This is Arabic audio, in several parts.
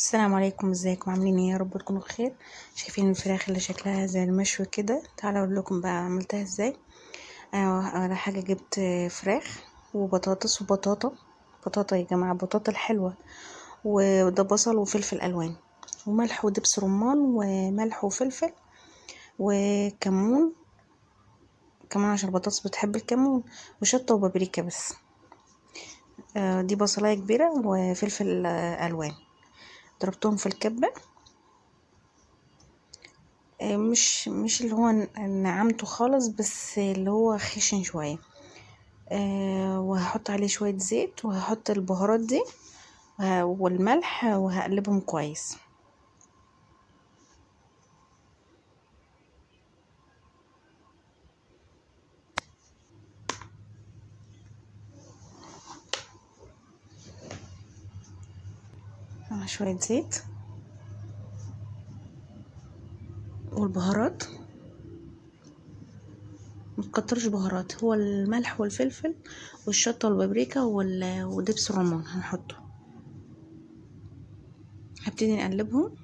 السلام عليكم، ازيكم؟ عاملين ايه؟ يا رب تكونوا بخير. شايفين الفراخ اللي شكلها زي المشوي كده؟ تعالوا اقول لكم بقى عملتها ازاي. اول حاجه جبت فراخ وبطاطس بطاطا يا جماعه، بطاطا الحلوه، وده بصل وفلفل الوان وملح ودبس رمان وملح وفلفل وكمون كمان عشان البطاطس بتحب الكمون، وشطه وبابريكا بس. دي بصلايه كبيره وفلفل الوان، ضربتهم في الكبه. مش اللي هو نعمته خالص، بس اللي هو خشن شوية. وهحط عليه شوية زيت، وهحط البهارات دي والملح، وهقلبهم كويس. مع شوية زيت والبهارات، متكترش بهارات، هو الملح والفلفل والشطة والبابريكا ودبس الرمان هنحطه. هبتدي نقلبهم.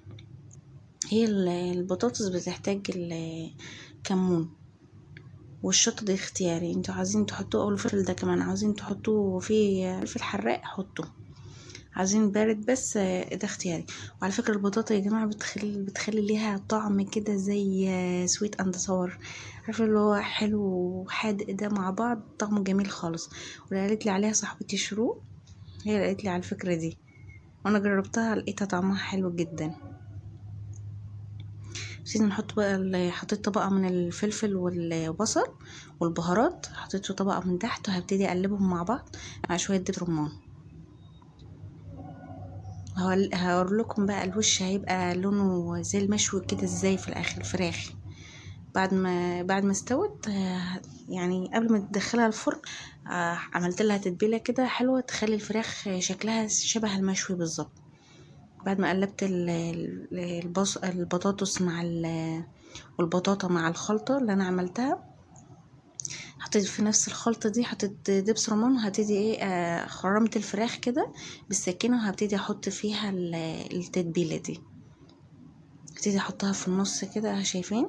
هي البطاطس بتحتاج الكمون والشطة، دي اختياري، انتوا عايزين تحطوه، او الفلفل ده كمان عايزين تحطوه فيه فلفل حراق حطوه، عايزين بارد بس ده اختياري. وعلى فكرة البطاطا يا جماعة بتخلي ليها طعم كده زي سويت اند صور، عارفة اللي هو حلو وحادق ده مع بعض، طعمه جميل خالص. واللي قالت لي عليها صاحبتي شروق، هي اللي قالت لي على الفكرة دي، وانا جربتها لقيتها طعمها حلو جدا. نسيت نحط بقى حطيت طبقة من الفلفل والبصل والبهارات، حطيت طبقة من تحت، وهبتدي اقلبهم مع بعض مع شوية دبس رمان. هقول لكم بقى الوش هيبقى لونه زي المشوي كده ازاي في الاخر الفراخ، بعد ما استوت. يعني قبل ما تدخلها الفرن، عملت لها تتبيله كده حلوه تخلي الفراخ شكلها شبه المشوي بالظبط. بعد ما قلبت البطاطس والبطاطا مع الخلطه اللي انا عملتها، حطيت في نفس الخلطة دي، حطيت دبس رمان، وهبتدي خرمت الفراخ كده بالسكينة، وهبتدي احط فيها التتبيلة دي، هبتدي احطها في النص كده، شايفين؟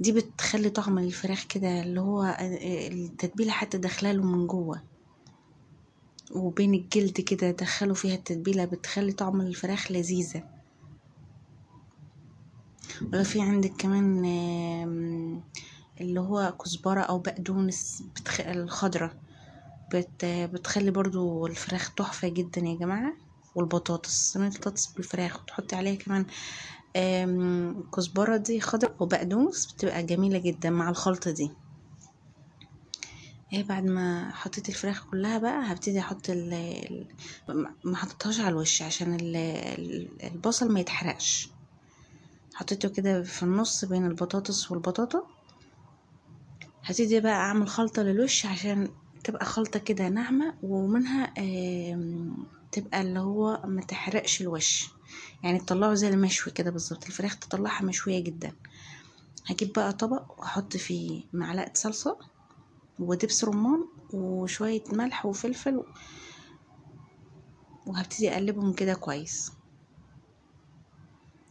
دي بتخلي طعم الفراخ كده اللي هو التتبيلة حتى داخلاله من جوه، وبين الجلد كده دخلوا فيها التتبيلة، بتخلي طعم الفراخ لذيذة. ولا في عندك كمان اللي هو كزبرة او بقدونس الخضرة، بتخلي برضو الفراخ تحفة جدا يا جماعة. والبطاطس، صينية البطاطس بالفراخ، وتحطي عليها كمان كزبرة دي خضرا وبقدونس، بتبقى جميلة جدا مع الخلطة دي. ايه، بعد ما حطيت الفراخ كلها بقى، هبتدي احط ما حطيتهاش على الوش عشان البصل ما يتحرقش، حطيته كده في النص بين البطاطس والبطاطا. هبتدي بقى اعمل خلطة للوش عشان تبقى خلطة كده ناعمة، ومنها تبقى اللي هو ما تحرقش الوش، يعني تطلعه زي المشوي كده بالظبط، الفراخ تطلعها مشوية جدا. هجيب بقى طبق واحط فيه معلقة صلصة ودبس رمان وشوية ملح وفلفل، وهبتدي اقلبهم كده كويس.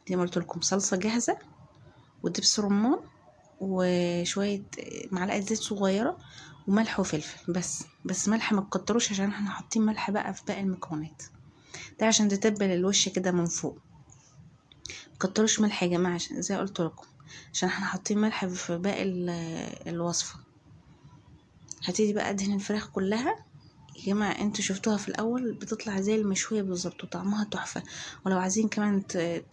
زي ما قلت لكم، صلصة جاهزة ودبس رمان وشوية معلقة زيت صغيرة وملح وفلفل بس ملح ما تكتروش، عشان احنا حاطين ملح بقى في باقي المكونات، ده عشان تتبل الوش كده من فوق. مكتروش ملح يا جماعة، عشان زي قلت لكم، عشان احنا حاطين ملح في باقي الوصفة. هبتدي بقى ادهن الفراخ كلها. يا جماعة انتوا شفتوها في الاول بتطلع زي المشوية بالظبط، وطعمها تحفة. ولو عايزين كمان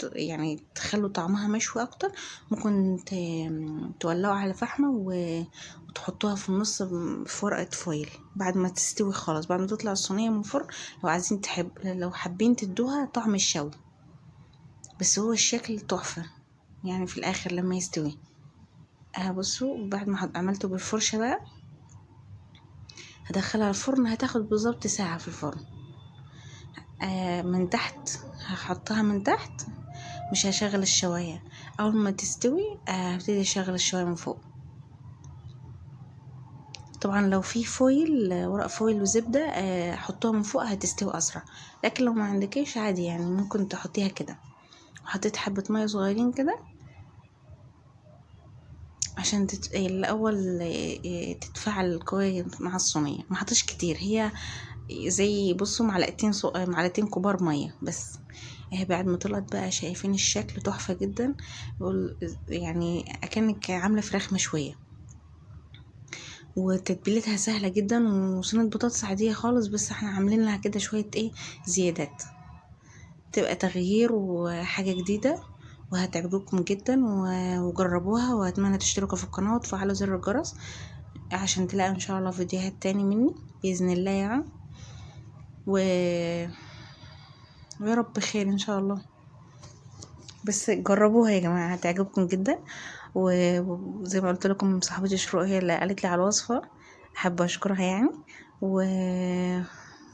يعني تخلوا طعمها مشوي اكتر، ممكن تولعوا على فحمة وتحطوها في النص في ورقة فويل بعد ما تستوي خالص، بعد ما تطلع الصينية من الفرن. لو حابين تدوها طعم الشوي، بس هو الشكل تحفة يعني في الاخر لما يستوي. بصوا، بعد ما عملته بالفرشة بقى، هدخلها الفرن، هتاخد بالظبط ساعة في الفرن. من تحت هحطها من تحت، مش هشغل الشواية. اول ما تستوي هبتدي اشغل الشواية من فوق. طبعا لو في فويل، ورق فويل وزبدة، حطوها من فوق هتستوي اسرع. لكن لو ما عندكيش عادي يعني ممكن تحطيها كده. وحطيت حبة مية صغيرين كده عشان الاول تتفاعل كويس مع الصينيه. ما حطيتش كتير، هي زي بصوا معلقتين معلقتين كبار ميه بس. اهي بعد ما طلعت بقى شايفين الشكل تحفه جدا، يعني اكنك عامله فراخ مشويه. وتتبيلتها سهله جدا، وصينيه بطاطس عاديه خالص، بس احنا عاملين لها كده شويه زيادات، تبقى تغيير وحاجه جديده. وهتعجبكم جدا، وجربوها. واتمنى تشتركوا في القناه وتفعلوا زر الجرس عشان تلاقوا ان شاء الله فيديوهات تاني مني باذن الله يعني. و... ويا رب خير ان شاء الله. بس جربوها يا جماعه هتعجبكم جدا. وزي ما قلت لكم صاحبتي شروق هي اللي قالت لي على الوصفه، حابه اشكرها يعني. و...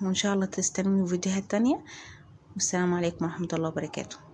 وان شاء الله تستنوني فيديوهات تانية. والسلام عليكم ورحمه الله وبركاته.